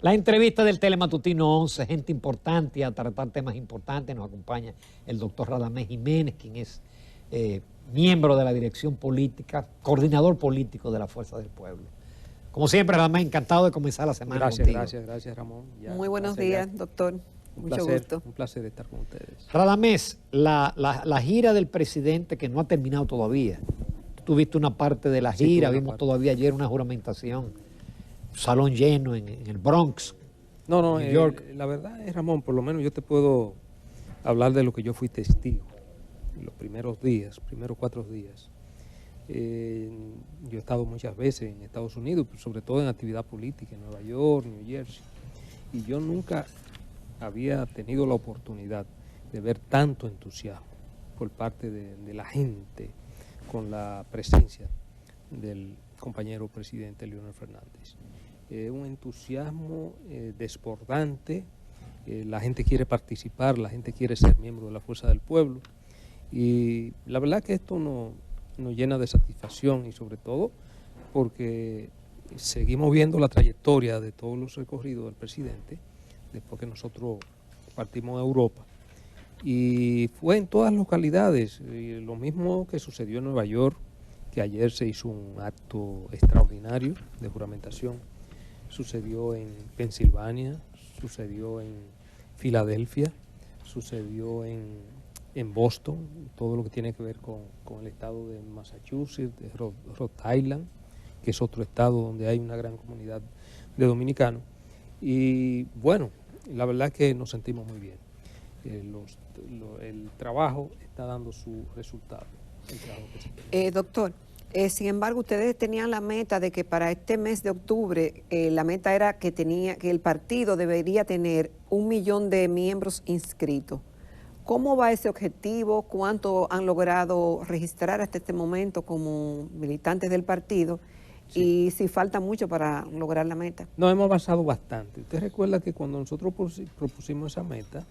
La entrevista del Telematutino 11, gente importante a tratar temas importantes. Nos acompaña el doctor Radamés Jiménez, quien es miembro de la dirección política, coordinador político de la Fuerza del Pueblo. Como siempre, Radamés, encantado de comenzar la semana contigo. Gracias, Ramón. Muy buenos días, doctor. Mucho gusto. Un placer estar con ustedes. Radamés, la gira del presidente que no ha terminado todavía. Tuviste una parte de la gira, vimos todavía ayer una juramentación, salón lleno en el Bronx, New York. La verdad es, Ramón, por lo menos yo te puedo hablar de lo que yo fui testigo en los primeros 4 días. Yo he estado muchas veces en Estados Unidos, sobre todo en actividad política, en Nueva York, New Jersey, y yo nunca había tenido la oportunidad de ver tanto entusiasmo por parte de la gente con la presencia del compañero presidente Leonel Fernández. Un entusiasmo desbordante, la gente quiere participar, la gente quiere ser miembro de la Fuerza del Pueblo, y la verdad que esto nos llena de satisfacción, y sobre todo porque seguimos viendo la trayectoria de todos los recorridos del presidente después que nosotros partimos a Europa, y fue en todas las localidades, lo mismo que sucedió en Nueva York, que ayer se hizo un acto extraordinario de juramentación, sucedió en Pensilvania, sucedió en Filadelfia, sucedió en Boston, todo lo que tiene que ver con el estado de Massachusetts, de Rhode Island, que es otro estado donde hay una gran comunidad de dominicanos. Y bueno, la verdad es que nos sentimos muy bien. El trabajo está dando su resultado. Doctor, sin embargo, ustedes tenían la meta de que para este mes de octubre, la meta era que el partido debería tener 1 millón de miembros inscritos. ¿Cómo va ese objetivo? ¿Cuánto han logrado registrar hasta este momento como militantes del partido? Sí. Y si falta mucho para lograr la meta. Nos hemos avanzado bastante. Usted recuerda que cuando nosotros propusimos esa meta,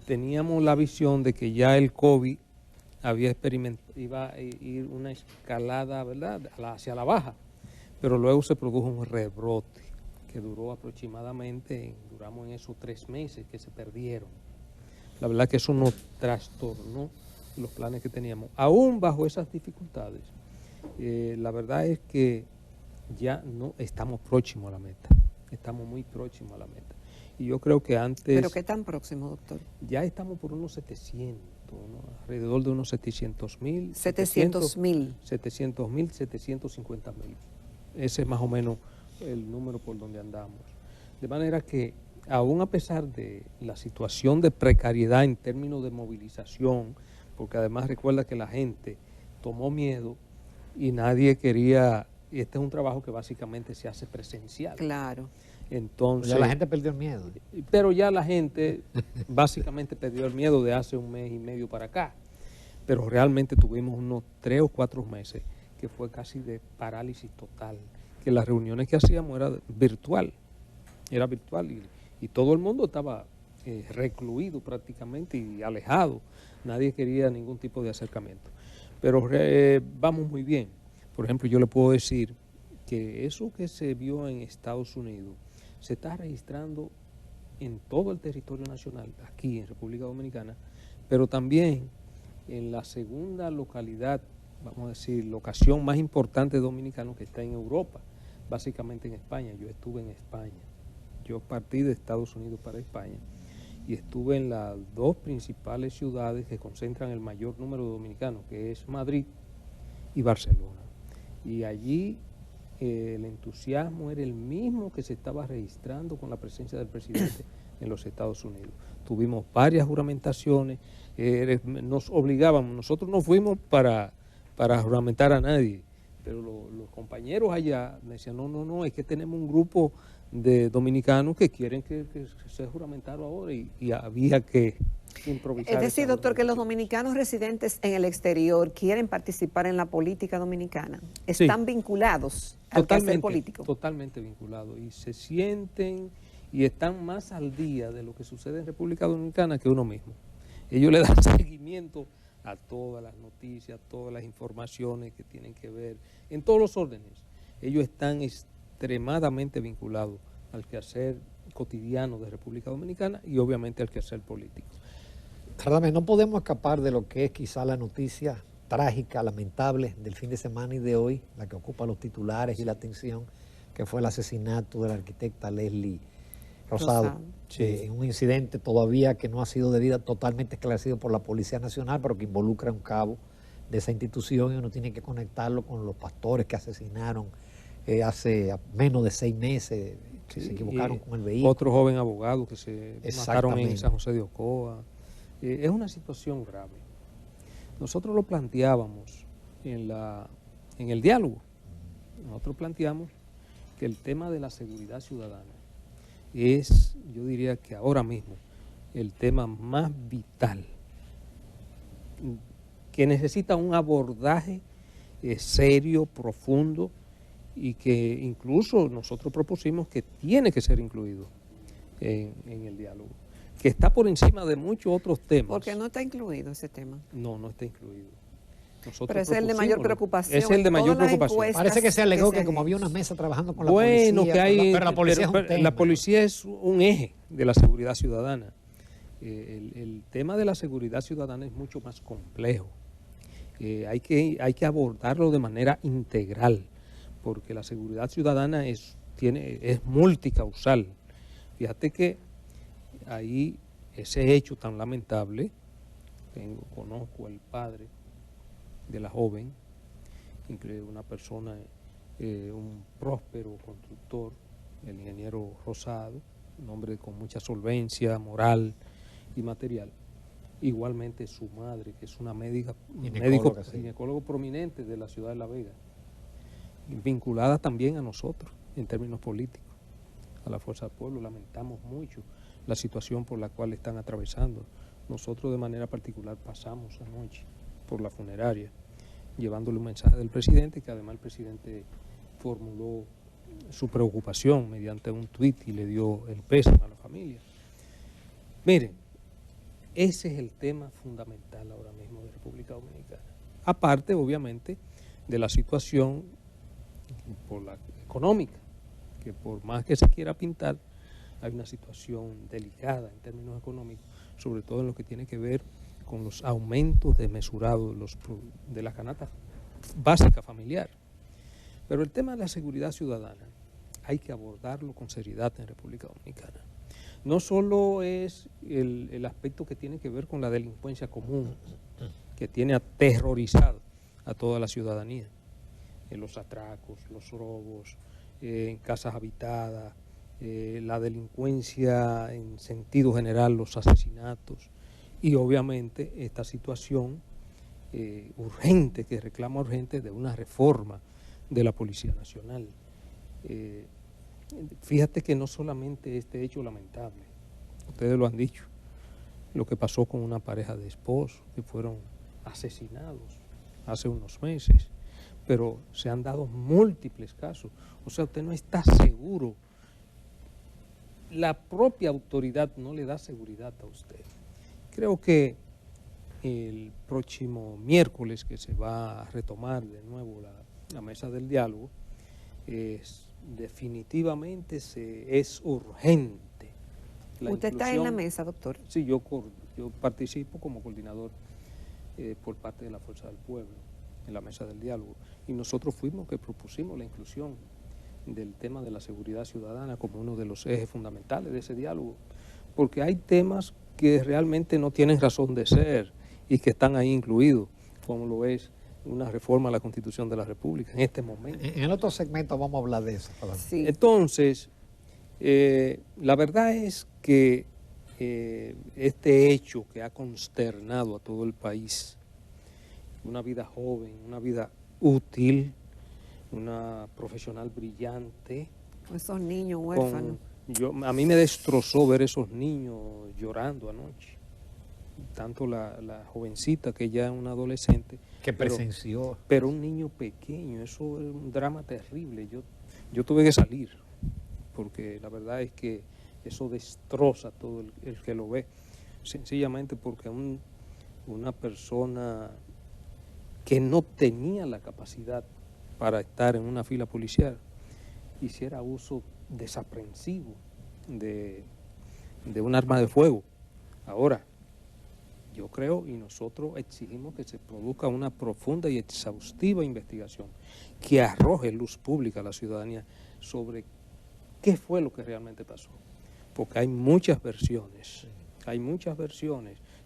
teníamos la visión de que ya el COVID iba a ir una escalada, ¿verdad?, hacia la baja, pero luego se produjo un rebrote que duró aproximadamente, duramos en esos 3 meses que se perdieron. La verdad que eso nos trastornó los planes que teníamos. Aún bajo esas dificultades, la verdad es que ya no estamos próximos a la meta, estamos muy próximos a la meta. Y yo creo que antes... ¿Pero qué tan próximo, doctor? Ya estamos por unos 700, ¿no? Alrededor de unos 700.000. 700.000. 700.000, 750.000. Ese es más o menos el número por donde andamos. De manera que, aún a pesar de la situación de precariedad en términos de movilización, porque además recuerda que la gente tomó miedo y nadie quería, y este es un trabajo que básicamente se hace presencial. Claro. Entonces, ya la gente perdió el miedo. Pero ya la gente básicamente perdió el miedo de hace 1 mes y medio para acá. Pero realmente tuvimos unos 3 o 4 meses que fue casi de parálisis total, que las reuniones que hacíamos era virtual y todo el mundo estaba recluido prácticamente y alejado. Nadie quería ningún tipo de acercamiento. Pero vamos muy bien. Por ejemplo, yo le puedo decir que eso que se vio en Estados Unidos se está registrando en todo el territorio nacional, aquí en República Dominicana, pero también en la segunda localidad, vamos a decir, locación más importante de dominicanos, que está en Europa, básicamente en España. Yo estuve en España, yo partí de Estados Unidos para España y estuve en las 2 principales ciudades que concentran el mayor número de dominicanos, que es Madrid y Barcelona. Y allí el entusiasmo era el mismo que se estaba registrando con la presencia del presidente en los Estados Unidos. Tuvimos varias juramentaciones, nos obligaban, nosotros no fuimos para juramentar a nadie, pero los compañeros allá me decían, no, es que tenemos un grupo de dominicanos que quieren que se juramentaron ahora, y había que improvisar. Es decir, doctor, que los dominicanos residentes en el exterior quieren participar en la política dominicana. ¿Están vinculados al quehacer político? Totalmente vinculados, y se sienten y están más al día de lo que sucede en República Dominicana que uno mismo. Ellos le dan seguimiento a todas las noticias, todas las informaciones que tienen que ver, en todos los órdenes. Ellos están extremadamente vinculados al quehacer cotidiano de República Dominicana y obviamente al quehacer político. Radamés, no podemos escapar de lo que es quizá la noticia trágica, lamentable del fin de semana y de hoy, la que ocupa los titulares y la atención, que fue el asesinato de la arquitecta Leslie Rosado. Sí. En un incidente todavía que no ha sido totalmente esclarecido por la Policía Nacional, pero que involucra a un cabo de esa institución, y uno tiene que conectarlo con los pastores que asesinaron hace menos de 6 meses, que se equivocaron con el vehículo. Otro joven abogado que se mataron en San José de Ocoa. Es una situación grave. Nosotros lo planteábamos en el diálogo. Nosotros planteamos que el tema de la seguridad ciudadana es, yo diría que ahora mismo, el tema más vital, que necesita un abordaje serio, profundo, y que incluso nosotros propusimos que tiene que ser incluido en el diálogo, que está por encima de muchos otros temas. ¿Por qué no está incluido ese tema? No, no está incluido. Pero es el de mayor preocupación. Es el de mayor preocupación. Parece que se alegó que como había una mesa trabajando con la policía. Bueno, que hay, pero la policía es un tema. La policía es un eje de la seguridad ciudadana. El tema de la seguridad ciudadana es mucho más complejo. Hay que abordarlo de manera integral, porque la seguridad ciudadana es multicausal. Fíjate que ahí ese hecho tan lamentable, conozco al padre de la joven, una persona, un próspero constructor, el ingeniero Rosado, un hombre con mucha solvencia moral y material. Igualmente su madre, que es una ginecólogo prominente de la ciudad de La Vega, vinculada también a nosotros en términos políticos, a la Fuerza del Pueblo. Lamentamos mucho la situación por la cual están atravesando. Nosotros de manera particular pasamos anoche por la funeraria, llevándole un mensaje del presidente, que además el presidente formuló su preocupación mediante un tuit y le dio el pésame a la familia. Miren, ese es el tema fundamental ahora mismo de República Dominicana. Aparte, obviamente, de la situación por la económica, que por más que se quiera pintar, hay una situación delicada en términos económicos, sobre todo en lo que tiene que ver con los aumentos desmesurados de la canasta básica familiar. Pero el tema de la seguridad ciudadana hay que abordarlo con seriedad en República Dominicana. No solo es el aspecto que tiene que ver con la delincuencia común, que tiene aterrorizado a toda la ciudadanía, los atracos, los robos, en casas habitadas, la delincuencia en sentido general, los asesinatos, y obviamente esta situación urgente, que reclama urgente, de una reforma de la Policía Nacional. Fíjate que no solamente este hecho lamentable, ustedes lo han dicho, lo que pasó con una pareja de esposos que fueron asesinados hace unos meses, pero se han dado múltiples casos. O sea, usted no está seguro. La propia autoridad no le da seguridad a usted. Creo que el próximo miércoles, que se va a retomar de nuevo la mesa del diálogo, definitivamente es urgente. ¿Usted está en la mesa, doctor? Sí, yo participo como coordinador por parte de la Fuerza del Pueblo en la mesa del diálogo, y nosotros fuimos que propusimos la inclusión del tema de la seguridad ciudadana como uno de los ejes fundamentales de ese diálogo, porque hay temas que realmente no tienen razón de ser y que están ahí incluidos, como lo es una reforma a la Constitución de la República en este momento. En el otro segmento vamos a hablar de eso. Sí. Entonces, la verdad es que este hecho que ha consternado a todo el país, una vida joven, una vida útil, una profesional brillante. Esos niños huérfanos. A mí me destrozó ver esos niños llorando anoche. Tanto la jovencita, que ya es una adolescente. Que presenció. Pero un niño pequeño, eso es un drama terrible. Yo tuve que salir, porque la verdad es que eso destroza a todo el que lo ve. Sencillamente porque una persona que no tenía la capacidad para estar en una fila policial hiciera uso desaprensivo de un arma de fuego. Ahora, yo creo y nosotros exigimos que se produzca una profunda y exhaustiva investigación que arroje luz pública a la ciudadanía sobre qué fue lo que realmente pasó. Porque hay muchas versiones,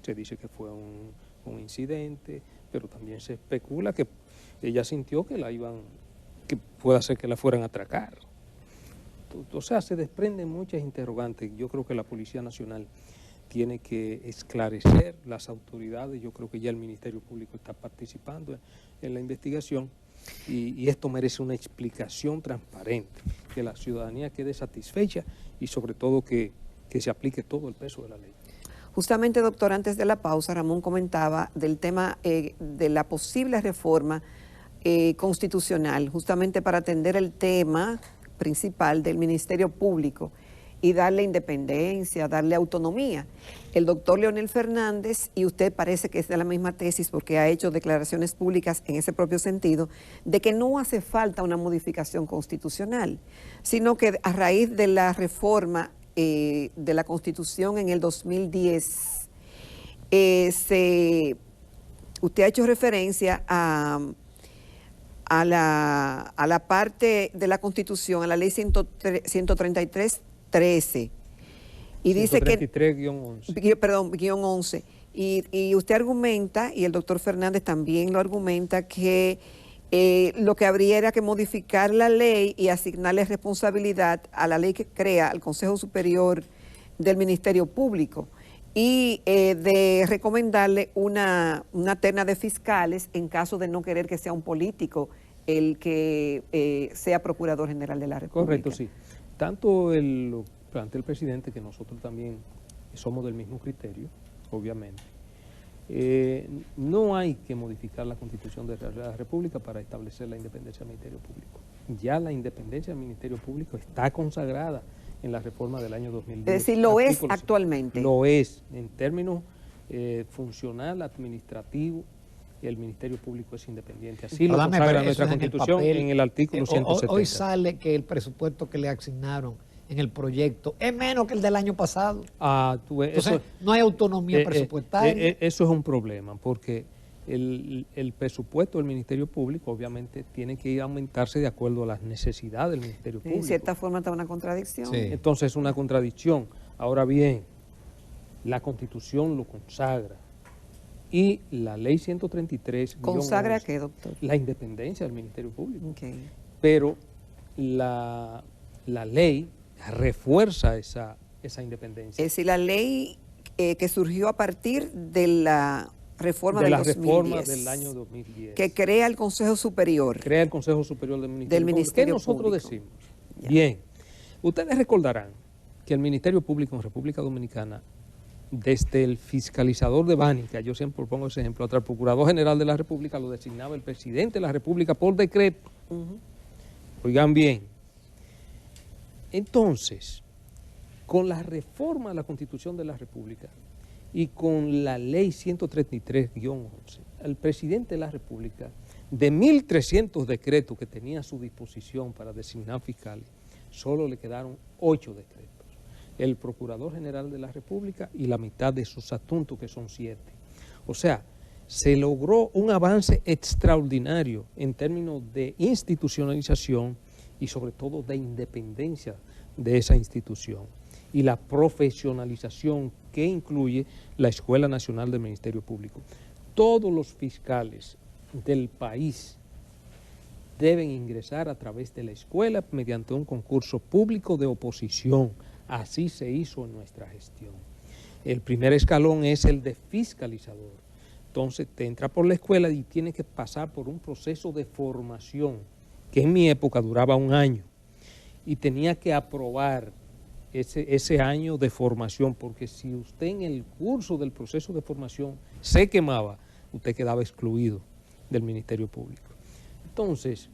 Se dice que fue un incidente, pero también se especula que ella sintió que que pueda ser que la fueran a atracar. O sea, se desprenden muchas interrogantes. Yo creo que la Policía Nacional tiene que esclarecer, las autoridades, yo creo que ya el Ministerio Público está participando en la investigación y esto merece una explicación transparente, que la ciudadanía quede satisfecha y sobre todo que se aplique todo el peso de la ley. Justamente, doctor, antes de la pausa, Ramón comentaba del tema de la posible reforma constitucional, justamente para atender el tema principal del Ministerio Público y darle independencia, darle autonomía. El doctor Leonel Fernández, y usted parece que es de la misma tesis porque ha hecho declaraciones públicas en ese propio sentido, de que no hace falta una modificación constitucional, sino que a raíz de la reforma de la Constitución en el 2010, usted ha hecho referencia a la parte de la Constitución, a la ley 133-13, y dice que... 133-11. Perdón, guión 11. Y usted argumenta, y el doctor Fernández también lo argumenta, que lo que habría era que modificar la ley y asignarle responsabilidad a la ley que crea al Consejo Superior del Ministerio Público y de recomendarle una terna de fiscales en caso de no querer que sea un político el que sea Procurador General de la República. Correcto, sí. Tanto lo plantea el presidente, que nosotros también somos del mismo criterio, obviamente. No hay que modificar la Constitución de la República para establecer la independencia del Ministerio Público. Ya la independencia del Ministerio Público está consagrada en la reforma del año 2010. Es decir, lo es actualmente. Lo es, en términos funcional, administrativo, el Ministerio Público es independiente. Así lo consagra nuestra Constitución en el artículo 170. Hoy sale que el presupuesto que le asignaron en el proyecto es menos que el del año pasado. Entonces, no hay autonomía presupuestaria. Eso es un problema, porque el presupuesto del Ministerio Público obviamente tiene que ir a aumentarse de acuerdo a las necesidades del Ministerio Público. En cierta forma está una contradicción. Sí. Entonces es una contradicción. Ahora bien, la Constitución lo consagra y la ley 133... ¿Consagra qué, doctor? La independencia del Ministerio Público. Okay. Pero la ley refuerza esa independencia. Es decir, la ley que surgió a partir de la reforma del 2010. Reforma del año 2010. Que crea el Consejo Superior. Crea el Consejo Superior del Ministerio Público. ¿Qué nosotros decimos? Ya. Bien, ustedes recordarán que el Ministerio Público en República Dominicana, desde el fiscalizador de Bánica, yo siempre pongo ese ejemplo, hasta el Procurador General de la República lo designaba el presidente de la República por decreto. Oigan bien. Entonces, con la reforma de la Constitución de la República y con la ley 133-11, el presidente de la República, de 1.300 decretos que tenía a su disposición para designar fiscales, solo le quedaron 8 decretos. El Procurador General de la República y la mitad de sus asuntos, que son 7. O sea, se logró un avance extraordinario en términos de institucionalización y sobre todo de independencia de esa institución y la profesionalización que incluye la Escuela Nacional del Ministerio Público. Todos los fiscales del país deben ingresar a través de la escuela mediante un concurso público de oposición. Así se hizo en nuestra gestión. El primer escalón es el de fiscalizador. Entonces te entra por la escuela y tienes que pasar por un proceso de formación que en mi época duraba 1 año y tenía que aprobar ese año de formación, porque si usted en el curso del proceso de formación se quemaba, usted quedaba excluido del Ministerio Público. Entonces,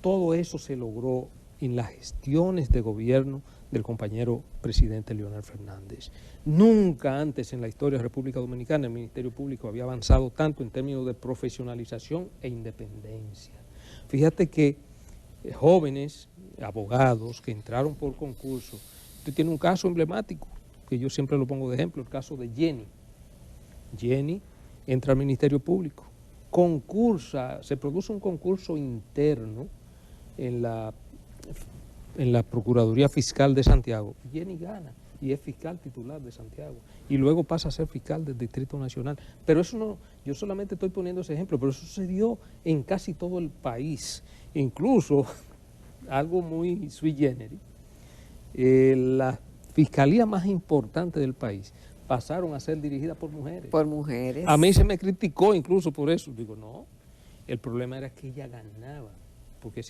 todo eso se logró en las gestiones de gobierno del compañero presidente Leonel Fernández. Nunca antes en la historia de la República Dominicana el Ministerio Público había avanzado tanto en términos de profesionalización e independencia. Fíjate que jóvenes, abogados que entraron por concurso. Usted tiene un caso emblemático, que yo siempre lo pongo de ejemplo, el caso de Jenny. Jenny entra al Ministerio Público, concursa, se produce un concurso interno en la Procuraduría Fiscal de Santiago. Jenny gana y es fiscal titular de Santiago y luego pasa a ser fiscal del Distrito Nacional. Pero eso no, yo solamente estoy poniendo ese ejemplo, pero eso sucedió en casi todo el país. Incluso, algo muy sui generis, la fiscalía más importante del país pasaron a ser dirigidas por mujeres. Por mujeres. A mí se me criticó incluso por eso. Digo, no, el problema era que ella ganaba. Porque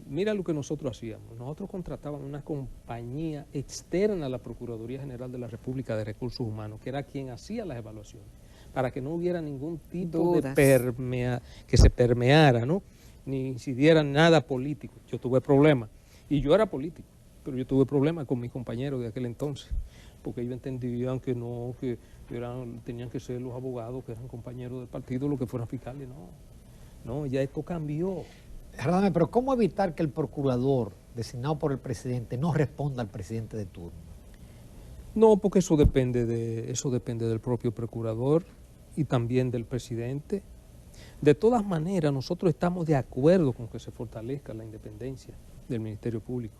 mira lo que nosotros hacíamos. Nosotros contratábamos una compañía externa a la Procuraduría General de la República de Recursos Humanos, que era quien hacía las evaluaciones, para que no hubiera ningún tipo de que se permeara, ¿no? Ni incidiera nada político. Yo tuve problemas, y yo era político, pero yo tuve problemas con mis compañeros de aquel entonces, porque ellos entendían que no, que tenían que ser los abogados que eran compañeros del partido, los que fueran fiscales. No, ya esto cambió. Perdóname, pero ¿cómo evitar que el procurador designado por el presidente no responda al presidente de turno? No, porque eso depende del propio procurador y también del presidente. De todas maneras, nosotros estamos de acuerdo con que se fortalezca la independencia del Ministerio Público.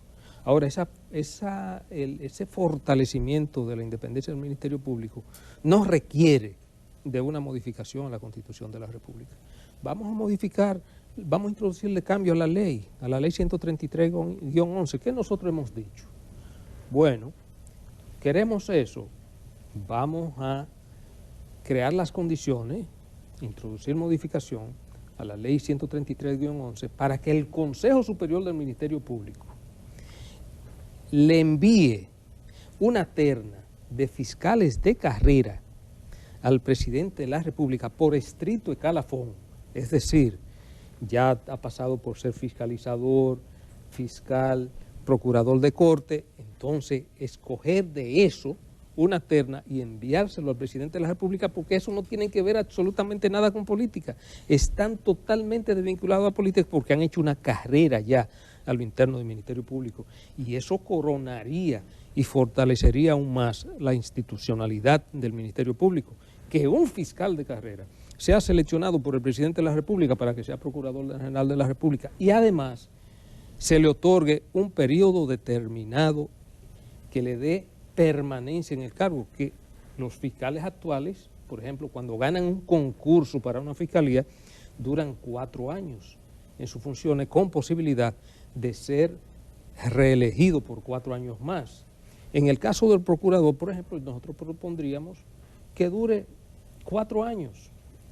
Ahora, ese fortalecimiento de la independencia del Ministerio Público no requiere de una modificación a la Constitución de la República. Vamos a introducirle cambio a la ley 133-11. ¿Qué nosotros hemos dicho? Bueno, queremos eso, vamos a crear las condiciones, introducir modificación a la ley 133-11 para que el Consejo Superior del Ministerio Público le envíe una terna de fiscales de carrera al presidente de la República por estricto escalafón, es decir, ya ha pasado por ser fiscalizador, fiscal, procurador de corte, entonces escoger de eso una terna y enviárselo al presidente de la República, porque eso no tiene que ver absolutamente nada con política. Están totalmente desvinculados a política porque han hecho una carrera ya a lo interno del Ministerio Público, y eso coronaría y fortalecería aún más la institucionalidad del Ministerio Público, que un fiscal de carrera sea seleccionado por el presidente de la República para que sea procurador general de la República y además se le otorgue un periodo determinado que le dé permanencia en el cargo, que los fiscales actuales, por ejemplo, cuando ganan un concurso para una fiscalía, duran 4 años en sus funciones con posibilidad de ser reelegido por 4 años más. En el caso del procurador, por ejemplo, nosotros propondríamos que dure 4 años,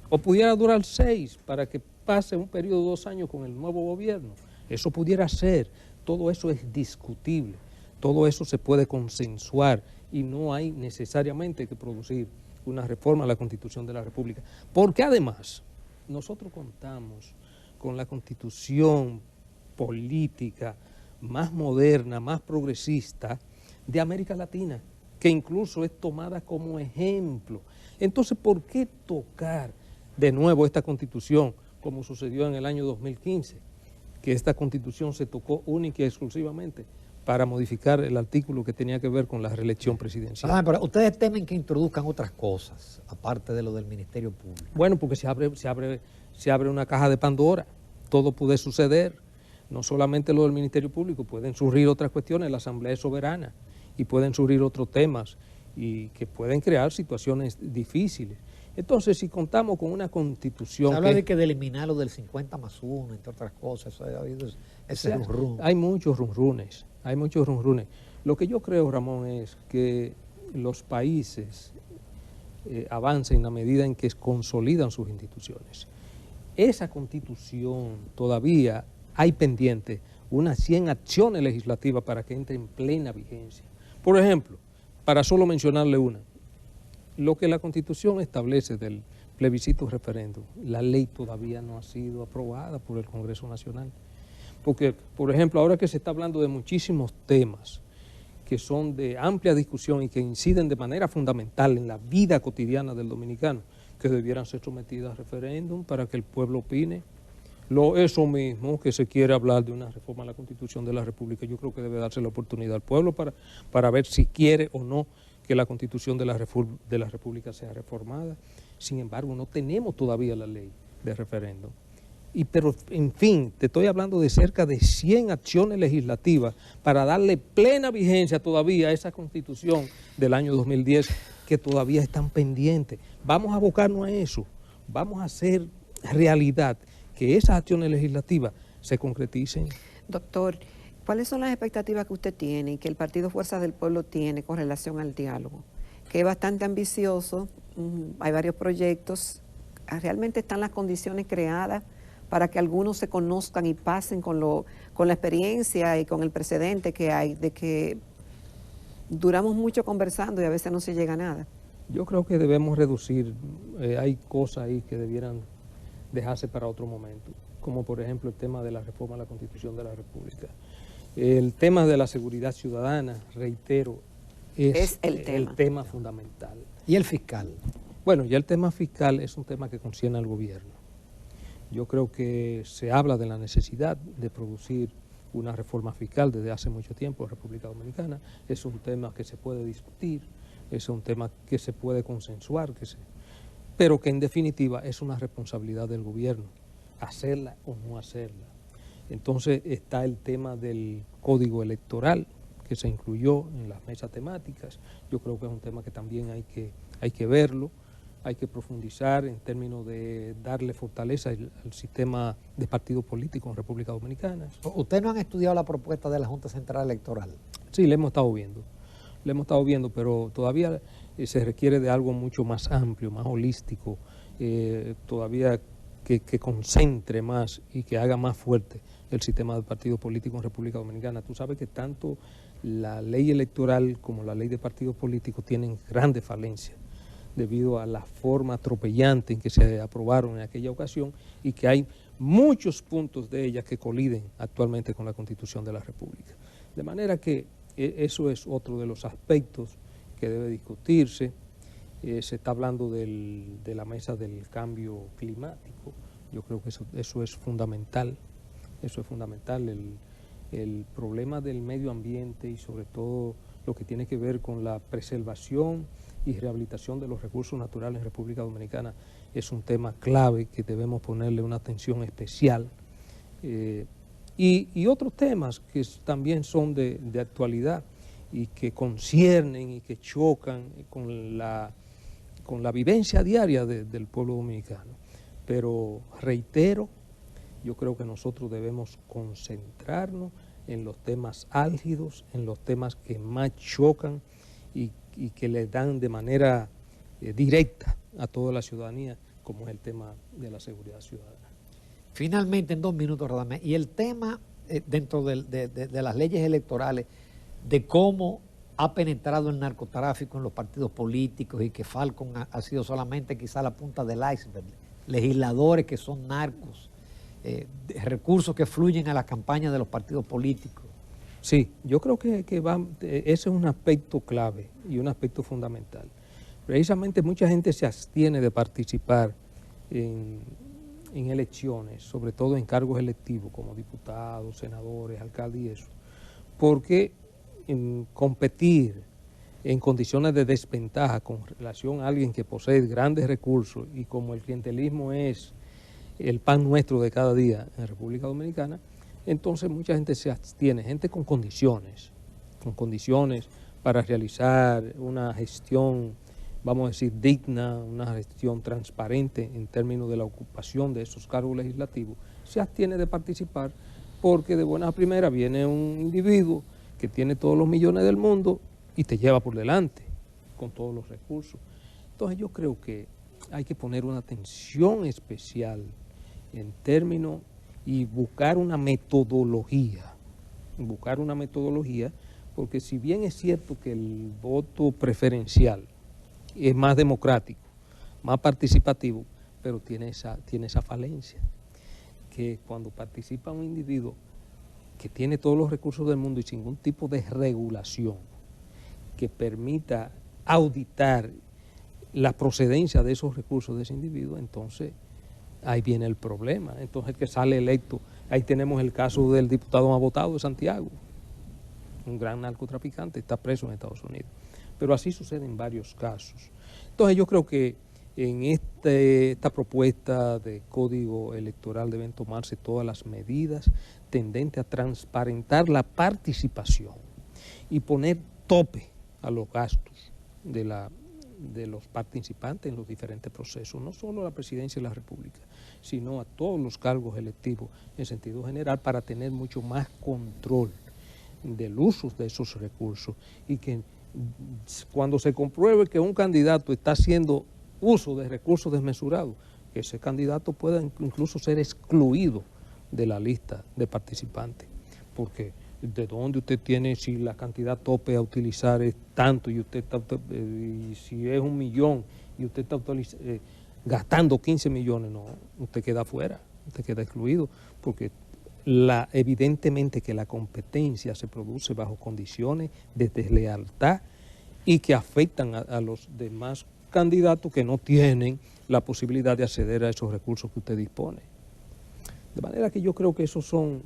o pudiera durar 6 para que pase un periodo de 2 años con el nuevo gobierno. Eso pudiera ser, todo eso es discutible, todo eso se puede consensuar y no hay necesariamente que producir una reforma a la Constitución de la República. Porque además, nosotros contamos con la Constitución política más moderna, más progresista de América Latina, que incluso es tomada como ejemplo. Entonces, ¿por qué tocar de nuevo esta Constitución, como sucedió en el año 2015? Que esta Constitución se tocó única y exclusivamente para modificar el artículo que tenía que ver con la reelección presidencial. Pero ustedes temen que introduzcan otras cosas, aparte de lo del Ministerio Público. Bueno, porque se abre una caja de Pandora, todo puede suceder, no solamente lo del Ministerio Público, pueden surgir otras cuestiones, la Asamblea es soberana, y pueden surgir otros temas, y que pueden crear situaciones difíciles. Entonces, si contamos con una Constitución... Se habla de eliminar lo del 50+1, entre otras cosas, eso ha habido ese rumrum. Hay muchos rumrunes. Lo que yo creo, Ramón, es que los países avancen en la medida en que consolidan sus instituciones. Esa Constitución todavía hay pendiente unas 100 acciones legislativas para que entre en plena vigencia. Por ejemplo, para solo mencionarle una, lo que la Constitución establece del plebiscito referéndum, la ley todavía no ha sido aprobada por el Congreso Nacional. Porque, por ejemplo, ahora que se está hablando de muchísimos temas que son de amplia discusión y que inciden de manera fundamental en la vida cotidiana del dominicano, que debieran ser sometidas a referéndum para que el pueblo opine, Eso mismo, que se quiere hablar de una reforma a la Constitución de la República, yo creo que debe darse la oportunidad al pueblo para ver si quiere o no que la Constitución de la República sea reformada. Sin embargo, no tenemos todavía la ley de referéndum. Pero, en fin, te estoy hablando de cerca de 100 acciones legislativas para darle plena vigencia todavía a esa Constitución del año 2010 que todavía están pendientes. Vamos a abocarnos a eso, vamos a hacer realidad que esas acciones legislativas se concreticen. Doctor, ¿cuáles son las expectativas que usted tiene y que el Partido Fuerza del Pueblo tiene con relación al diálogo? Que es bastante ambicioso, hay varios proyectos, ¿realmente están las condiciones creadas para que algunos se conozcan y pasen con la experiencia y con el precedente que hay de que duramos mucho conversando y a veces no se llega a nada? Yo creo que debemos reducir, hay cosas ahí que debieran dejarse para otro momento, como por ejemplo el tema de la reforma a la Constitución de la República. El tema de la seguridad ciudadana, reitero, es el tema fundamental. ¿Y el fiscal? Bueno, ya el tema fiscal es un tema que concierne al gobierno. Yo creo que se habla de la necesidad de producir una reforma fiscal desde hace mucho tiempo en República Dominicana. Es un tema que se puede discutir, es un tema que se puede consensuar, pero que en definitiva es una responsabilidad del gobierno, hacerla o no hacerla. Entonces está el tema del código electoral que se incluyó en las mesas temáticas. Yo creo que es un tema que también hay que verlo. Hay que profundizar en términos de darle fortaleza al sistema de partidos políticos en República Dominicana. ¿Ustedes no han estudiado la propuesta de la Junta Central Electoral? Sí, la hemos estado viendo, pero todavía se requiere de algo mucho más amplio, más holístico, todavía que concentre más y que haga más fuerte el sistema de partidos políticos en República Dominicana. Tú sabes que tanto la ley electoral como la ley de partidos políticos tienen grandes falencias debido a la forma atropellante en que se aprobaron en aquella ocasión y que hay muchos puntos de ellas que coliden actualmente con la Constitución de la República. De manera que eso es otro de los aspectos que debe discutirse. Se está hablando de la mesa del cambio climático. Yo creo que eso es fundamental. Eso es fundamental. El problema del medio ambiente y sobre todo lo que tiene que ver con la preservación y rehabilitación de los recursos naturales en República Dominicana es un tema clave que debemos ponerle una atención especial. Y otros temas que también son de actualidad y que conciernen y que chocan con la vivencia diaria del pueblo dominicano. Pero reitero, yo creo que nosotros debemos concentrarnos en los temas álgidos, en los temas que más chocan y que le dan de manera directa a toda la ciudadanía, como es el tema de la seguridad ciudadana. Finalmente, en 2 minutos, Radamés, y el tema dentro de las leyes electorales, de cómo ha penetrado el narcotráfico en los partidos políticos y que Falcon ha sido solamente quizá la punta del iceberg, legisladores que son narcos, recursos que fluyen a la campaña de los partidos políticos. Sí, yo creo que ese es un aspecto clave y un aspecto fundamental. Precisamente mucha gente se abstiene de participar en elecciones, sobre todo en cargos electivos como diputados, senadores, alcaldes y eso, porque competir en condiciones de desventaja con relación a alguien que posee grandes recursos y como el clientelismo es el pan nuestro de cada día en República Dominicana, entonces mucha gente se abstiene, gente con condiciones para realizar una gestión, vamos a decir, digna, una gestión transparente en términos de la ocupación de esos cargos legislativos, se abstiene de participar porque de buena primera viene un individuo que tiene todos los millones del mundo y te lleva por delante con todos los recursos. Entonces yo creo que hay que poner una atención especial en términos y buscar una metodología, porque si bien es cierto que el voto preferencial es más democrático, más participativo, pero tiene esa falencia, que cuando participa un individuo que tiene todos los recursos del mundo y sin ningún tipo de regulación que permita auditar la procedencia de esos recursos de ese individuo, entonces ahí viene el problema. Entonces el que sale electo, ahí tenemos el caso del diputado más votado de Santiago, un gran narcotraficante, está preso en Estados Unidos. Pero así sucede en varios casos. Entonces yo creo que en esta propuesta de código electoral deben tomarse todas las medidas tendentes a transparentar la participación y poner tope a los gastos de los participantes en los diferentes procesos, no solo a la presidencia de la República, sino a todos los cargos electivos en sentido general, para tener mucho más control del uso de esos recursos, y que cuando se compruebe que un candidato está haciendo uso de recursos desmesurados, que ese candidato pueda incluso ser excluido de la lista de participantes, porque de dónde usted tiene, si la cantidad tope a utilizar es tanto y usted está, y si es 1 millón y usted está gastando 15 millones, no, usted queda fuera, usted queda excluido, porque evidentemente que la competencia se produce bajo condiciones de deslealtad y que afectan a los demás candidatos que no tienen la posibilidad de acceder a esos recursos que usted dispone. De manera que yo creo que esos son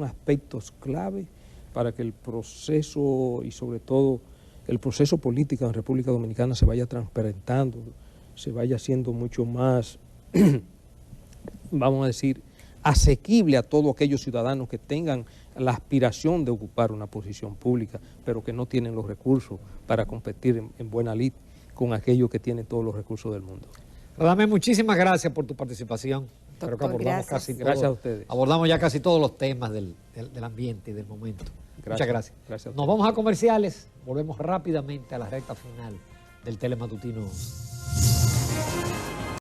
aspectos clave para que el proceso, y sobre todo el proceso político en República Dominicana, se vaya transparentando, se vaya haciendo mucho más, vamos a decir, asequible a todos aquellos ciudadanos que tengan la aspiración de ocupar una posición pública, pero que no tienen los recursos para competir en buena lid con aquellos que tienen todos los recursos del mundo. Radamés, muchísimas gracias por tu participación. Creo que abordamos gracias a ustedes. Abordamos ya casi todos los temas del ambiente y del momento. Muchas gracias. Nos vamos a comerciales, volvemos rápidamente a la recta final del Telematutino.